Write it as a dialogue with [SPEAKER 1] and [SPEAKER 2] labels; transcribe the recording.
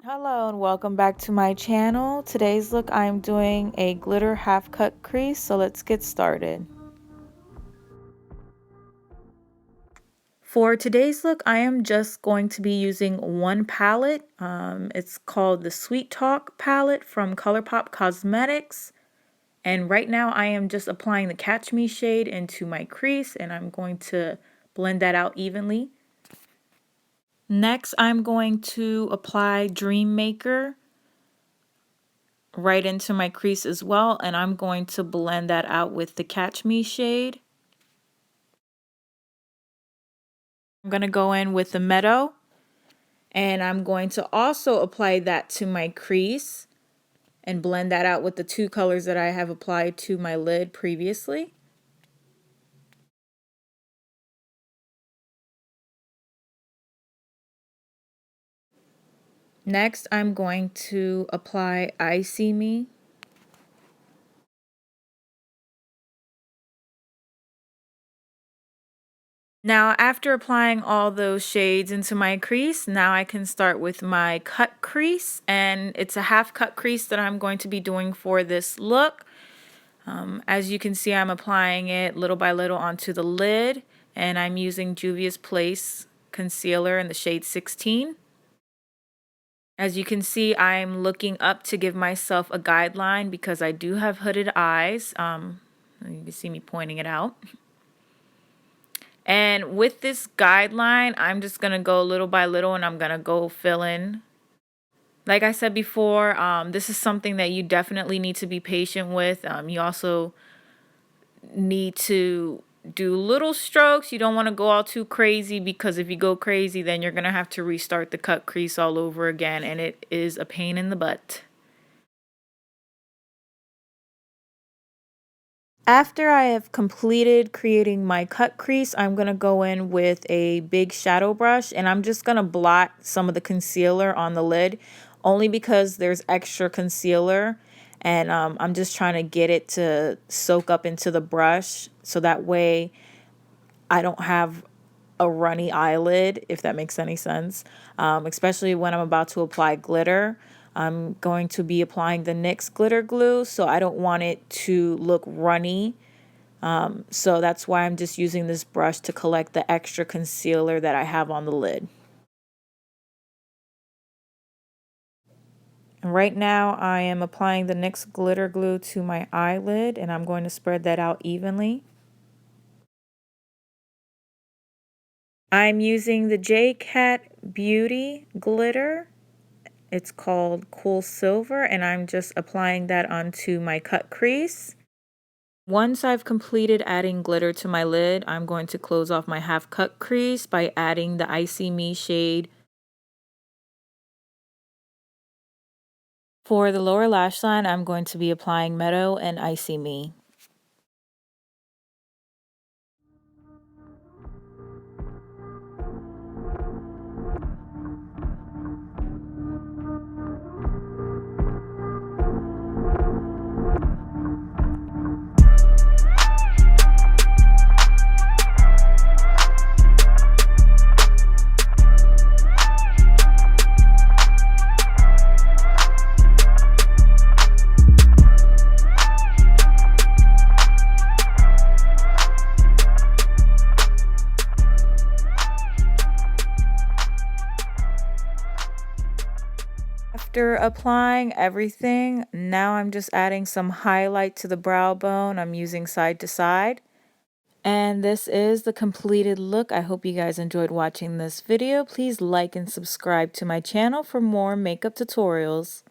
[SPEAKER 1] Hello and welcome back to my channel. Today's look, I'm doing a glitter half cut crease, so let's get started. For today's look, I am just going to be using one palette. It's called the Sweet Talk palette from Colourpop Cosmetics. And right now I am just applying the Catch Me shade into my crease, and I'm going to blend that out evenly. Next, I'm going to apply Dream Maker right into my crease as well, and I'm going to blend that out with the Catch Me shade. I'm going to go in with the Meadow, and I'm going to also apply that to my crease and blend that out with the two colors that I have applied to my lid previously. Next, I'm going to apply icymi. Now, after applying all those shades into my crease, now I can start with my cut crease, and it's a half cut crease that I'm going to be doing for this look. As you can see, I'm applying it little by little onto the lid, and I'm using Juvia's Place concealer in the shade 16. As you can see, I'm looking up to give myself a guideline because I do have hooded eyes. You can see me pointing it out. And with this guideline, I'm just going to go little by little, and I'm going to go fill in. Like I said before, this is something that you definitely need to be patient with. You also need to do little strokes. You don't want to go all too crazy, because if you go crazy, then you're going to have to restart the cut crease all over again, and it is a pain in the butt. After I have completed creating my cut crease, I'm going to go in with a big shadow brush, and I'm just going to blot some of the concealer on the lid, only because there's extra concealer, and I'm just trying to get it to soak up into the brush so that way I don't have a runny eyelid, if that makes any sense, especially when I'm about to apply glitter. I'm going to be applying the NYX glitter glue, so I don't want it to look runny. So that's why I'm just using this brush to collect the extra concealer that I have on the lid. And right now I am applying the NYX glitter glue to my eyelid, and I'm going to spread that out evenly. I'm using the J-Cat Beauty glitter. It's called Cool Silver, and I'm just applying that onto my cut crease. Once I've completed adding glitter to my lid, I'm going to close off my half cut crease by adding the icymi shade. For the lower lash line, I'm going to be applying Meadow and icymi. After applying everything, now I'm just adding some highlight to the brow bone. I'm using side to side. And this is the completed look. I hope you guys enjoyed watching this video. Please like and subscribe to my channel for more makeup tutorials.